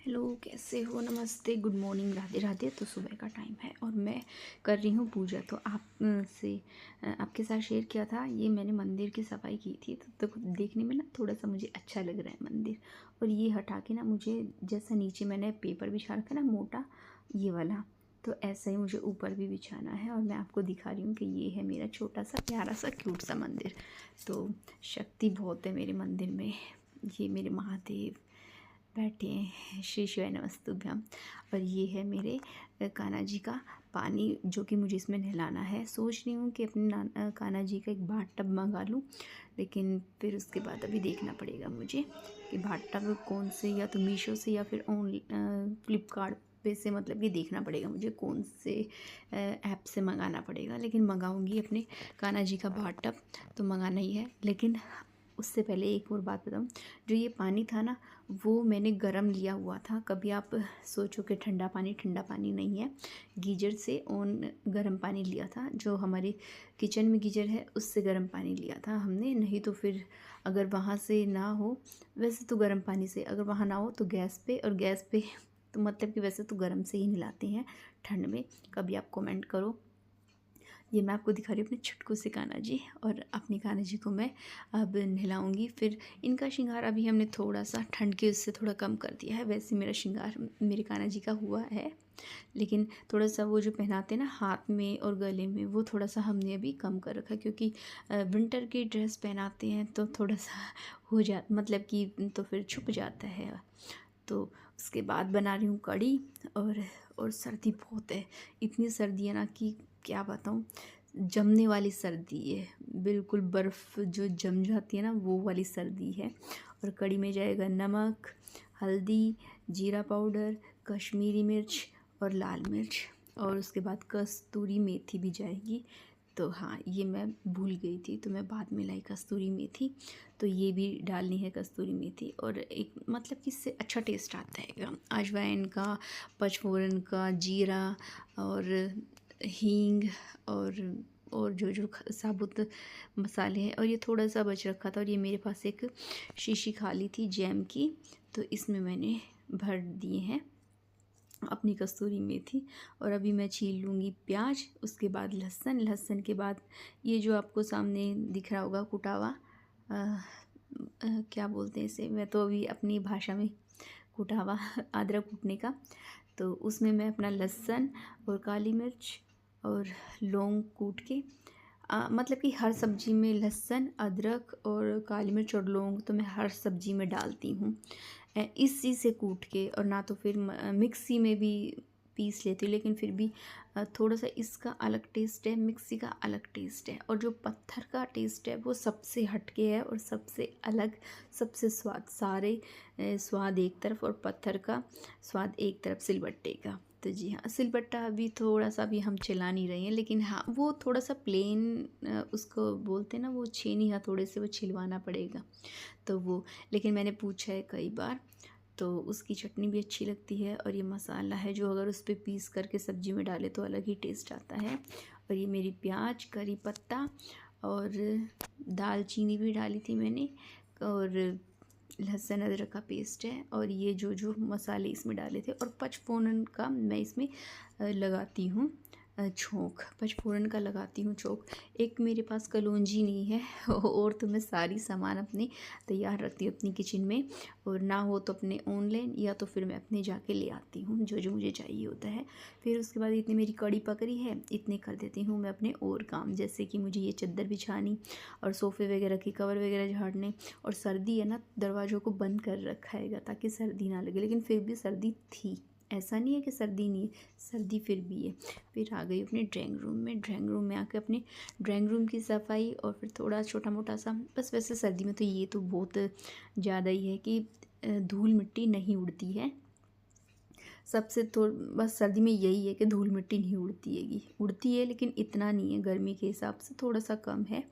Hello, कैसे हो? नमस्ते, गुड मॉर्निंग, राधे राधे। तो सुबह का टाइम है और मैं कर रही हूँ पूजा। तो आपके साथ शेयर किया था, ये मैंने मंदिर की सफाई की थी। तो देखने में ना थोड़ा सा मुझे अच्छा लग रहा है मंदिर। और ये हटा के ना मुझे जैसा नीचे मैंने पेपर बिछा रखा है ना मोटा, ये वाला, तो ऐसा ही मुझे ऊपर भी बिछाना है। और मैं आपको दिखा रही हूँ कि ये है मेरा छोटा सा प्यारा सा क्यूट सा मंदिर। तो शक्ति बहुत है मेरे मंदिर में। ये मेरे महादेव बैठे हैं, श्री शिवाय नमस्तुभ्यम। और ये है मेरे कान्हा जी का पानी, जो कि मुझे इसमें नहलाना है। सोच रही हूँ कि अपने कान्हा जी का एक बाथ टब मंगा लूँ, लेकिन फिर उसके बाद अभी देखना पड़ेगा मुझे कि बाथ टब कौन से, या तो मीशो से या फिर फ्लिपकार्ट पे से, मतलब कि देखना पड़ेगा मुझे कौन से ऐप से मंगाना पड़ेगा। लेकिन मंगाऊंगी अपने कान्हा जी का बाथ टब, तो मंगाना ही है। लेकिन उससे पहले एक और बात बताऊँ, जो ये पानी था ना, वो मैंने गरम लिया हुआ था। कभी आप सोचो कि ठंडा पानी नहीं है, गीजर से ऑन गर्म पानी लिया था। जो हमारे किचन में गीजर है, उससे गर्म पानी लिया था हमने। नहीं तो फिर अगर वहाँ से ना हो, वैसे तो गर्म पानी से, अगर वहाँ ना हो तो गैस पे, और गैस पे तो मतलब कि वैसे तो गर्म से ही नहलाते हैं ठंड में। कभी आप कमेंट करो। ये मैं आपको दिखा रही हूँ अपने छुटकू से कान्हा जी, और अपनी कान्हा जी को मैं अब नहलाऊंगी। फिर इनका श्रृंगार अभी हमने थोड़ा सा ठंड के उससे थोड़ा कम कर दिया है। वैसे मेरा श्रृंगार मेरे कान्हा जी का हुआ है, लेकिन थोड़ा सा वो जो पहनाते हैं ना हाथ में और गले में, वो थोड़ा सा हमने अभी कम कर रखा है। क्योंकि विंटर की ड्रेस पहनाते हैं तो थोड़ा सा हो जा, मतलब कि तो फिर छुप जाता है। तो उसके बाद बना रही हूँ कढ़ी। और सर्दी बहुत है, इतनी सर्दी है ना कि क्या बताऊँ। जमने वाली सर्दी है, बिल्कुल बर्फ़ जो जम जाती है ना, वो वाली सर्दी है। और कढ़ी में जाएगा नमक, हल्दी, जीरा पाउडर, कश्मीरी मिर्च और लाल मिर्च, और उसके बाद कस्तूरी मेथी भी जाएगी। तो हाँ, ये मैं भूल गई थी, तो मैं बाद में लाई कस्तूरी मेथी। तो ये भी डालनी है कस्तूरी मेथी, और एक मतलब कि इससे अच्छा टेस्ट आता है। अजवाइन का, पचफोरन का, जीरा और हींग, और जो साबुत मसाले हैं। और ये थोड़ा सा बच रखा था, और ये मेरे पास एक शीशी खाली थी जैम की, तो इसमें मैंने भर दिए हैं अपनी कस्तूरी मेथी। और अभी मैं छील लूँगी प्याज, उसके बाद लहसुन, लहसुन के बाद ये जो आपको सामने दिख रहा होगा कुटा हुआ, क्या बोलते हैं इसे, मैं तो अभी अपनी भाषा में कुटा हुआ अदरक कूटने का। तो उसमें मैं अपना लहसुन और काली मिर्च और लौंग कूट के, मतलब कि हर सब्ज़ी में लहसुन, अदरक और काली मिर्च और लौंग तो मैं हर सब्ज़ी में डालती हूँ इसी से कूट के। और ना तो फिर मिक्सी में भी पीस लेती हूँ, लेकिन फिर भी थोड़ा सा इसका अलग टेस्ट है, मिक्सी का अलग टेस्ट है, और जो पत्थर का टेस्ट है वो सबसे हटके है और सबसे अलग, सबसे स्वाद। सारे स्वाद एक तरफ और पत्थर का स्वाद एक तरफ सिलबट्टे का। तो जी हाँ, सिलबट्टा अभी थोड़ा सा भी हम चला नहीं रहे हैं, लेकिन हाँ वो थोड़ा सा प्लेन उसको बोलते हैं ना, वो छेनी हथौड़े से वो छिलवाना पड़ेगा। तो वो, लेकिन मैंने पूछा है कई बार, तो उसकी चटनी भी अच्छी लगती है। और ये मसाला है जो अगर उस पर पीस करके सब्ज़ी में डाले तो अलग ही टेस्ट आता है। और ये मेरी प्याज, करी पत्ता और दालचीनी भी डाली थी मैंने, और लहसुन अदरक का पेस्ट है। और ये जो जो मसाले इसमें डाले थे, और पचफोरन का मैं इसमें लगाती हूँ छोंक, पचफोरन का लगाती हूँ छोंक। एक मेरे पास कलौंजी नहीं है और तो मैं सारी सामान अपने तैयार रखती हूँ अपनी किचन में, और ना हो तो अपने ऑनलाइन, या तो फिर मैं अपने जाके ले आती हूँ जो जो मुझे चाहिए होता है। फिर उसके बाद इतनी मेरी कड़ी पक रही है, इतने कर देती हूँ मैं अपने और काम, जैसे कि मुझे ये चादर बिछानी और सोफ़े वगैरह की कवर वगैरह झाड़ने। और सर्दी है ना, दरवाज़ों को बंद कर रखा है ताकि सर्दी ना लगे, लेकिन फिर भी सर्दी थी, ऐसा नहीं है कि सर्दी नहीं है, सर्दी फिर भी है। फिर आ गई अपने ड्राइंग रूम में, ड्राइंग रूम में आकर अपने ड्राइंग रूम की सफाई, और फिर थोड़ा छोटा मोटा सा बस। वैसे सर्दी में तो ये तो बहुत ज़्यादा ही है कि धूल मिट्टी नहीं उड़ती है सबसे, तो बस सर्दी में यही है कि धूल मिट्टी नहीं उड़ती है, लेकिन इतना नहीं है, गर्मी के हिसाब से थोड़ा सा कम है।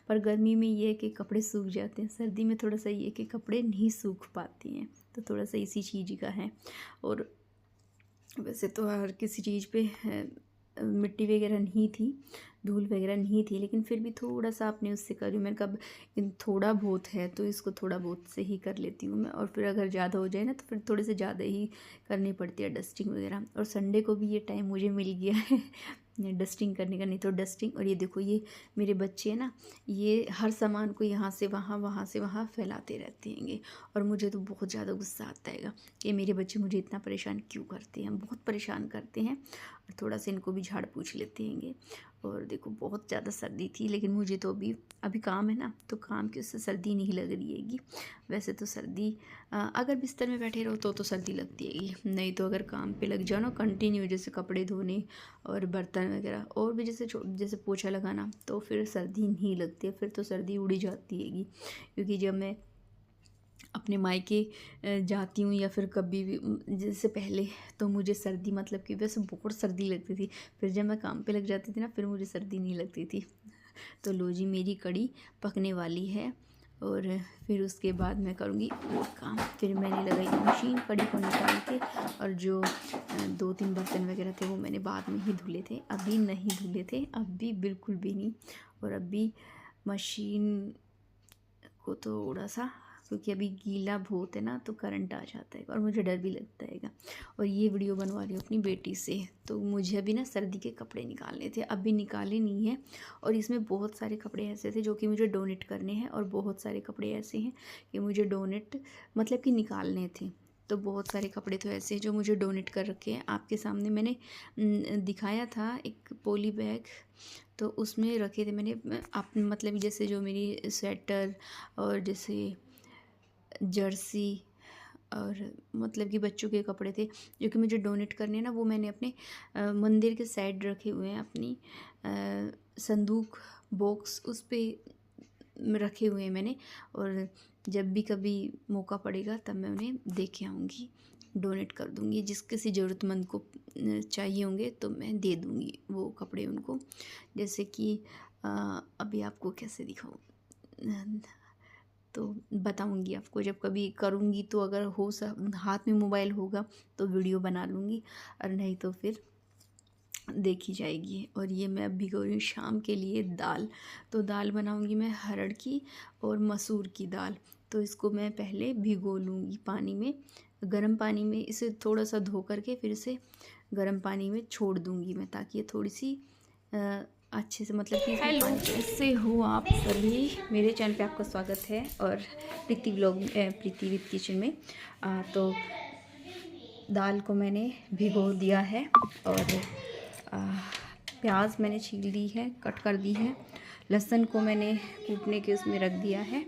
पर गर्मी में ये है कि कपड़े सूख जाते हैं, सर्दी में थोड़ा सा ये है कि कपड़े नहीं सूख पाते हैं, तो थोड़ा सा इसी चीज़ का है। और वैसे तो हर किसी चीज़ पे मिट्टी वगैरह नहीं थी, धूल वगैरह नहीं थी, लेकिन फिर भी थोड़ा सा आपने उससे करी। मैंने कहा थोड़ा बहुत है तो इसको थोड़ा बहुत से ही कर लेती हूँ मैं, और फिर अगर ज़्यादा हो जाए ना तो फिर थोड़े से ज़्यादा ही करनी पड़ती है डस्टिंग वगैरह। और संडे को भी ये टाइम मुझे मिल गया है डस्टिंग करने का, नहीं तो डस्टिंग। और ये देखो, ये मेरे बच्चे हैं ना, ये हर सामान को यहाँ से वहाँ, वहाँ से वहाँ फैलाते रहते हैंगे, और मुझे तो बहुत ज़्यादा गुस्सा आता है कि मेरे बच्चे मुझे इतना परेशान क्यों करते हैं, बहुत परेशान करते हैं। और थोड़ा सा इनको भी झाड़ पूछ लेते हैंगे। और देखो बहुत ज़्यादा सर्दी थी, लेकिन मुझे तो अभी काम है ना, तो काम की उससे सर्दी नहीं लग रही हैगी। वैसे तो सर्दी अगर बिस्तर में बैठे रहो तो सर्दी लगती हैगी, नहीं तो अगर काम पे लग जाओ ना कंटिन्यू, जैसे कपड़े धोने और बर्तन वगैरह, और भी जैसे पोछा लगाना, तो फिर सर्दी नहीं लगती है, फिर तो सर्दी उड़ी जाती हैगी। क्योंकि जब मैं अपने मायके जाती हूँ या फिर कभी भी जैसे पहले, तो मुझे सर्दी मतलब कि वैसे बहुत सर्दी लगती थी। फिर जब मैं काम पे लग जाती थी ना, फिर मुझे सर्दी नहीं लगती थी। तो लो जी, मेरी कड़ी पकने वाली है, और फिर उसके बाद मैं करूँगी और काम। फिर मैंने लगाई मशीन कड़ी को निकाल के, और जो 2-3 बर्तन वगैरह थे वो मैंने बाद में ही धुले थे, अभी नहीं धुले थे, अभी बिल्कुल भी नहीं। और अभी मशीन को थोड़ा सा, क्योंकि अभी गीला बहुत है ना, तो करंट आ जाता है और मुझे डर भी लगता है। और ये वीडियो बनवा रही हूँ अपनी बेटी से, तो मुझे अभी ना सर्दी के कपड़े निकालने थे, अभी निकाले नहीं हैं। और इसमें बहुत सारे कपड़े ऐसे थे जो कि मुझे डोनेट करने हैं, और बहुत सारे कपड़े ऐसे हैं कि मुझे डोनेट मतलब कि निकालने थे। तो बहुत सारे कपड़े तो ऐसे हैं जो मुझे डोनेट कर रखे हैं। आपके सामने मैंने दिखाया था एक पॉली बैग, तो उसमें रखे थे मैंने आप मतलब जैसे जो मेरी स्वेटर और जैसे जर्सी और मतलब कि बच्चों के कपड़े थे जो कि मुझे डोनेट करने हैं ना, वो मैंने अपने मंदिर के साइड रखे हुए हैं, अपनी संदूक बॉक्स उस पे रखे हुए हैं मैंने। और जब भी कभी मौका पड़ेगा तब मैं उन्हें दे के आऊँगी, डोनेट कर दूँगी। जिस किसी ज़रूरतमंद को चाहिए होंगे तो मैं दे दूँगी वो कपड़े उनको। जैसे कि अभी आपको कैसे दिखाऊँ, तो बताऊंगी आपको जब कभी करूँगी, तो अगर हो हाथ में मोबाइल होगा तो वीडियो बना लूँगी, और नहीं तो फिर देखी जाएगी। और ये मैं अब भिगो रही हूँ शाम के लिए दाल। तो दाल बनाऊँगी मैं हरड़ की और मसूर की दाल। तो इसको मैं पहले भिगो लूँगी पानी में, गर्म पानी में, इसे थोड़ा सा धो करके फिर इसे गर्म पानी में छोड़ दूँगी मैं, ताकि ये थोड़ी सी अच्छे से मतलब कि हेलो, कैसे हो आप सभी। मेरे चैनल पे आपका स्वागत है, और प्रीति विद किचन में। तो दाल को मैंने भिगो दिया है, और प्याज मैंने छील दी है, कट कर दी है, लहसुन को मैंने कूटने के उसमें रख दिया है।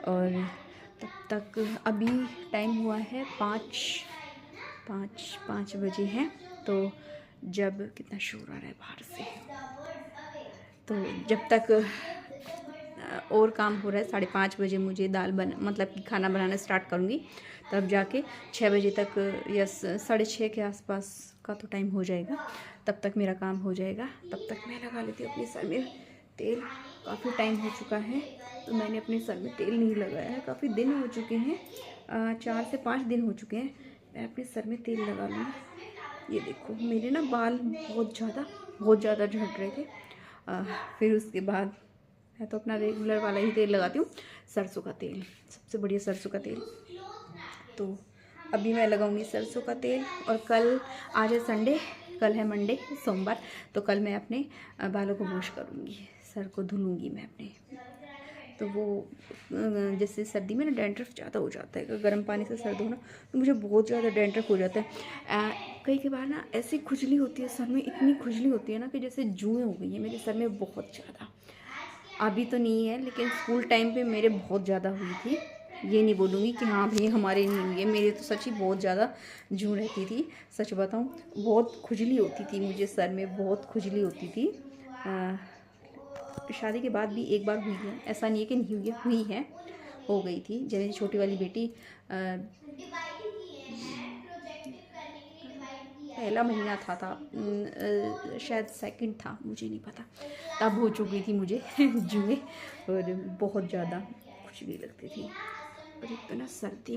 और तब तक अभी टाइम हुआ है 5 बजे हैं। तो जब कितना शोर आ रहा है बाहर से, तो जब तक और काम हो रहा है, 5:30 बजे मुझे मतलब कि खाना बनाना स्टार्ट करूँगी, तब जाके 6 बजे तक या 6:30 के आसपास का तो टाइम हो जाएगा, तब तक मेरा काम हो जाएगा। तब तक मैं लगा लेती हूँ अपने सर में तेल। काफ़ी टाइम हो चुका है तो मैंने अपने सर में तेल नहीं लगाया है, काफ़ी दिन हो चुके हैं, 4 से 5 दिन हो चुके हैं। मैं अपने सर में तेल लगा लूँगी। ये देखो मेरे ना बाल बहुत ज़्यादा झड़ रहे थे। फिर उसके बाद मैं तो अपना रेगुलर वाला ही तेल लगाती हूँ, सरसों का तेल, सबसे बढ़िया सरसों का तेल। तो अभी मैं लगाऊंगी सरसों का तेल। और कल, आज है संडे, कल है मंडे सोमवार, तो कल मैं अपने बालों को वॉश करूँगी, सर को धुलूँगी मैं अपने। तो वो जैसे सर्दी में ना डैंड्रफ ज़्यादा हो जाता है, गर्म पानी से सर धोना, तो मुझे बहुत ज़्यादा डैंड्रफ हो जाता है। कई बार ना ऐसी खुजली होती है सर में, इतनी खुजली होती है ना कि जैसे जुएँ हो गई है मेरे सर में बहुत ज़्यादा। अभी तो नहीं है, लेकिन स्कूल टाइम पे मेरे बहुत ज़्यादा हुई थी। ये नहीं बोलूँगी कि हाँ भाई हमारे नहीं हुई है, मेरे तो सच ही बहुत ज़्यादा जूं रहती थी। सच बताऊँ, बहुत खुजली होती थी मुझे सर में, बहुत खुजली होती थी। शादी के बाद भी एक बार हुई है, ऐसा नहीं है कि नहीं हुई है, हुई है, हो गई थी। जब मेरी छोटी वाली बेटी पहला महीना था शायद सेकंड था, मुझे नहीं पता, तब हो चुकी थी मुझे जुए, और बहुत ज़्यादा खुजली लगती थी। और एक तो ना सर्दी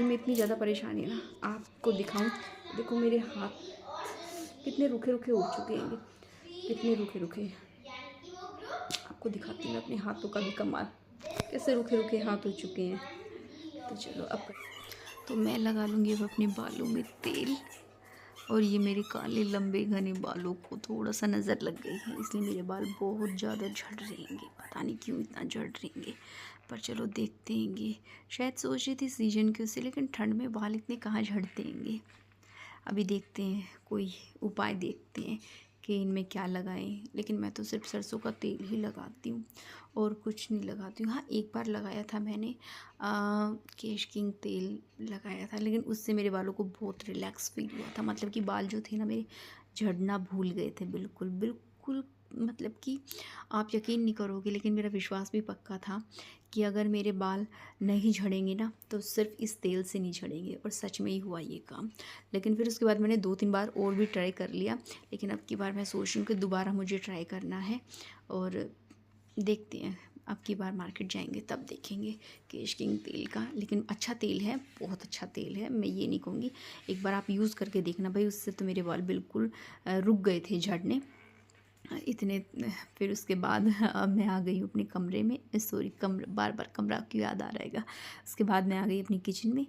में इतनी ज़्यादा परेशानी है ना, आपको दिखाऊं, देखो मेरे हाथ कितने रूखे रूखे उठ चुके हैं, कितने रूखे रूखे। आपको दिखाती हूँ मैं अपने हाथों का भी कमाल, कैसे रूखे रूखे हाथ हो चुके हैं। तो चलो अब तो मैं लगा लूँगी अब अपने बालों में तेल। और ये मेरे काले लंबे घने बालों को थोड़ा सा नज़र लग गई है, इसलिए मेरे बाल बहुत ज़्यादा झड़ रहेंगे, पता नहीं क्यों इतना झड़ रहेंगे, पर चलो देखते हैंगे। शायद सोच रही थी सीजन के उससे, लेकिन ठंड में बाल इतने कहाँ झड़ते हैंगे। अभी देखते हैं, कोई उपाय देखते हैं कि इनमें क्या लगाएं। लेकिन मैं तो सिर्फ सरसों का तेल ही लगाती हूँ और कुछ नहीं लगाती हूँ। हाँ, एक बार लगाया था मैंने केश किंग तेल लगाया था, लेकिन उससे मेरे बालों को बहुत रिलैक्स फील हुआ था। मतलब कि बाल जो थे ना मेरे झड़ना भूल गए थे बिल्कुल बिल्कुल। मतलब कि आप यकीन नहीं करोगे, लेकिन मेरा विश्वास भी पक्का था कि अगर मेरे बाल नहीं झड़ेंगे ना तो सिर्फ इस तेल से नहीं झड़ेंगे, और सच में ही हुआ ये काम। लेकिन फिर उसके बाद मैंने 2-3 बार और भी ट्राई कर लिया, लेकिन अब की बार मैं सोच रही हूँ कि दोबारा मुझे ट्राई करना है। और देखते हैं, अब की बार मार्केट जाएंगे तब देखेंगे केश किंग तेल का। लेकिन अच्छा तेल है, बहुत अच्छा तेल है, मैं ये नहीं कहूँगी। एक बार आप यूज़ करके देखना भाई, उससे तो मेरे बाल बिल्कुल रुक गए थे झड़ने इतने। फिर उसके बाद अब मैं आ गई हूँ अपने कमरे में, सॉरी कमरा, बार बार कमरा क्यों याद आ रहेगा। उसके बाद मैं आ गई अपनी किचन में,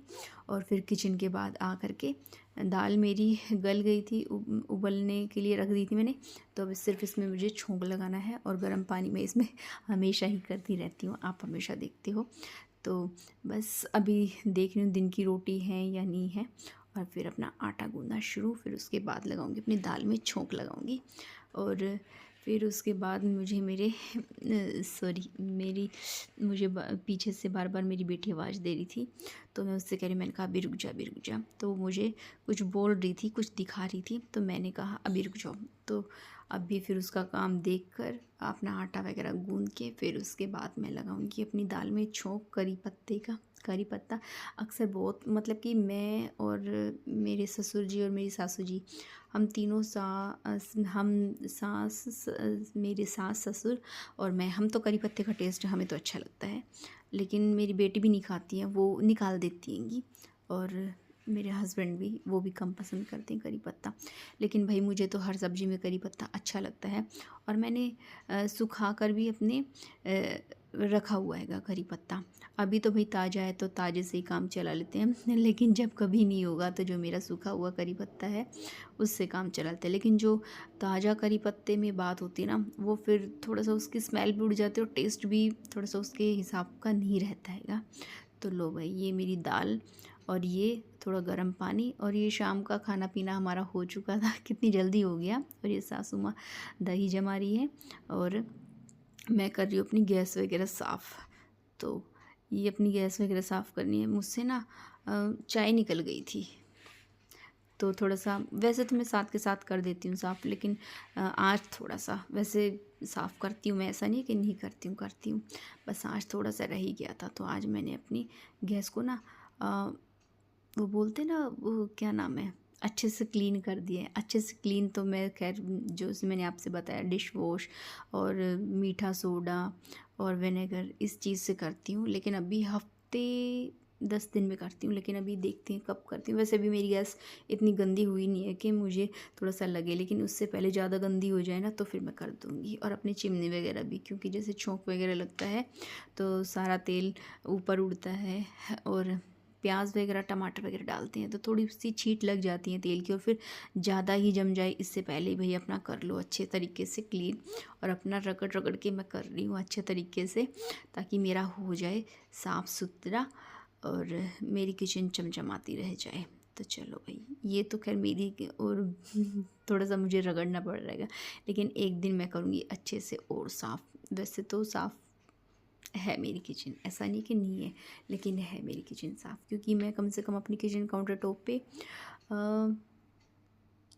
और फिर किचन के बाद आ करके दाल मेरी गल गई थी, उबलने के लिए रख दी थी मैंने। तो अब सिर्फ इसमें मुझे छोंक लगाना है, और गर्म पानी में इसमें हमेशा ही करती रहती हूँ, आप हमेशा देखते हो। तो बस अभी देख रही हूँ दिन की रोटी है या नहीं है, और फिर अपना आटा गूंदना शुरू। फिर उसके बाद लगाऊंगी अपनी दाल में छोंक लगाऊंगी। और फिर उसके बाद मुझे मेरे सॉरी मेरी मुझे पीछे से बार बार मेरी बेटी आवाज़ दे रही थी, तो मैं उससे कह रही, मैंने कहा अभी रुक जा अभी रुक जा। तो मुझे कुछ बोल रही थी, कुछ दिखा रही थी, तो मैंने कहा अभी रुक जाओ। तो अभी फिर उसका काम देख कर अपना आटा वगैरह गूंद के फिर उसके बाद मैं लगाऊंगी अपनी दाल में छोंक करी पत्ते का। करी पत्ता अक्सर बहुत, मतलब कि मैं और मेरे ससुर जी और मेरी सासू जी, हम तीनों मेरे सास ससुर और मैं, हम तो करी पत्ते का टेस्ट हमें तो अच्छा लगता है। लेकिन मेरी बेटी भी नहीं खाती है, वो निकाल देती हैंगी। और मेरे हस्बैंड भी, वो भी कम पसंद करते हैं करी पत्ता। लेकिन भाई मुझे तो हर सब्ज़ी में करी पत्ता अच्छा लगता है। और मैंने सुखा कर भी अपने रखा हुआ है करी पत्ता। अभी तो भाई ताज़ा है तो ताज़े से ही काम चला लेते हैं, लेकिन जब कभी नहीं होगा तो जो मेरा सूखा हुआ करी पत्ता है उससे काम चलाते हैं। लेकिन जो ताज़ा करी पत्ते में बात होती है ना, वो फिर थोड़ा सा उसकी स्मेल भी उड़ जाती है, और टेस्ट भी थोड़ा सा उसके हिसाब का नहीं रहता हैगा। तो लो भाई, ये मेरी दाल और ये थोड़ा गर्म पानी, और ये शाम का खाना पीना हमारा हो चुका था। कितनी जल्दी हो गया। और ये सासू माँ दही जमा रही है, और मैं कर रही हूँ अपनी गैस वगैरह साफ़। तो ये अपनी गैस वगैरह साफ़ करनी है। मुझसे ना चाय निकल गई थी, तो थोड़ा सा, वैसे तो मैं साथ के साथ कर देती हूँ साफ़, लेकिन आज थोड़ा सा, वैसे साफ़ करती हूँ मैं, ऐसा नहीं कि नहीं करती हूँ, करती हूँ, बस आज थोड़ा सा रह ही गया था। तो आज मैंने अपनी गैस को ना वो बोलते ना, वो क्या नाम है, अच्छे से क्लीन कर दिए। अच्छे से क्लीन तो मैं खैर, जो मैंने आपसे बताया, डिश वॉश और मीठा सोडा और विनेगर, इस चीज़ से करती हूँ। लेकिन अभी हफ्ते 10 दिन में करती हूँ, लेकिन अभी देखती हैं कब करती हूँ। वैसे भी मेरी गैस इतनी गंदी हुई नहीं है कि मुझे थोड़ा सा लगे, लेकिन उससे पहले ज़्यादा गंदी हो जाए ना तो फिर मैं कर दूँगी। और अपनी चिमनी वगैरह भी, क्योंकि जैसे छोंक वगैरह लगता है तो सारा तेल ऊपर उड़ता है, और प्याज वगैरह टमाटर वगैरह डालते हैं तो थोड़ी सी छींट लग जाती है तेल की, और फिर ज़्यादा ही जम जाए इससे पहले ही भैया अपना कर लो अच्छे तरीके से क्लीन। और अपना रगड़ रगड़ के मैं कर रही हूँ अच्छे तरीके से, ताकि मेरा हो जाए साफ़ सुथरा और मेरी किचन चमचमाती रह जाए। तो चलो भाई, ये तो खैर मेरी, और थोड़ा सा मुझे रगड़ना पड़ रहेगा, लेकिन एक दिन मैं करूँगी अच्छे से और साफ़। वैसे तो साफ़ है मेरी किचन, ऐसा नहीं कि नहीं है, लेकिन है मेरी किचन साफ़, क्योंकि मैं कम से कम अपनी किचन काउंटर टॉप पे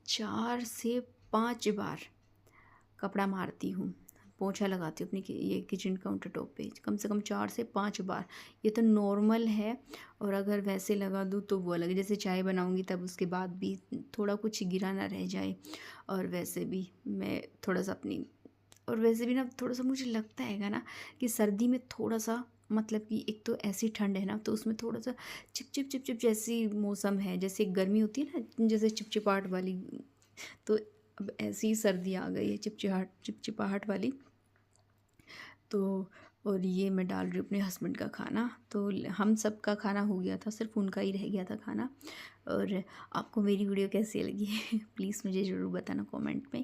4 से 5 बार कपड़ा मारती हूँ, पोंछा लगाती हूँ अपनी ये किचन काउंटर टॉप पे कम से कम 4 से 5 बार। ये तो नॉर्मल है। और अगर वैसे लगा दूँ तो वो अलग, जैसे चाय बनाऊँगी तब उसके बाद भी थोड़ा कुछ गिरा ना रह जाए। और वैसे भी मैं थोड़ा सा अपनी, और वैसे भी ना थोड़ा सा मुझे लगता है ना कि सर्दी में थोड़ा सा, मतलब कि एक तो ऐसी ठंड है ना, तो उसमें थोड़ा सा चिप चिप चिप चिप जैसी मौसम है, जैसे गर्मी होती है ना, जैसे चिपचिपाहट वाली तो अब ऐसी ही सर्दी आ गई है, चिपचिपाहट वाली। तो और ये मैं डाल रही हूँ अपने हस्बैंड का खाना। तो हम सब का खाना हो गया था, सिर्फ उनका ही रह गया था खाना। और आपको मेरी वीडियो कैसी लगी प्लीज़ मुझे ज़रूर बताना कमेंट में।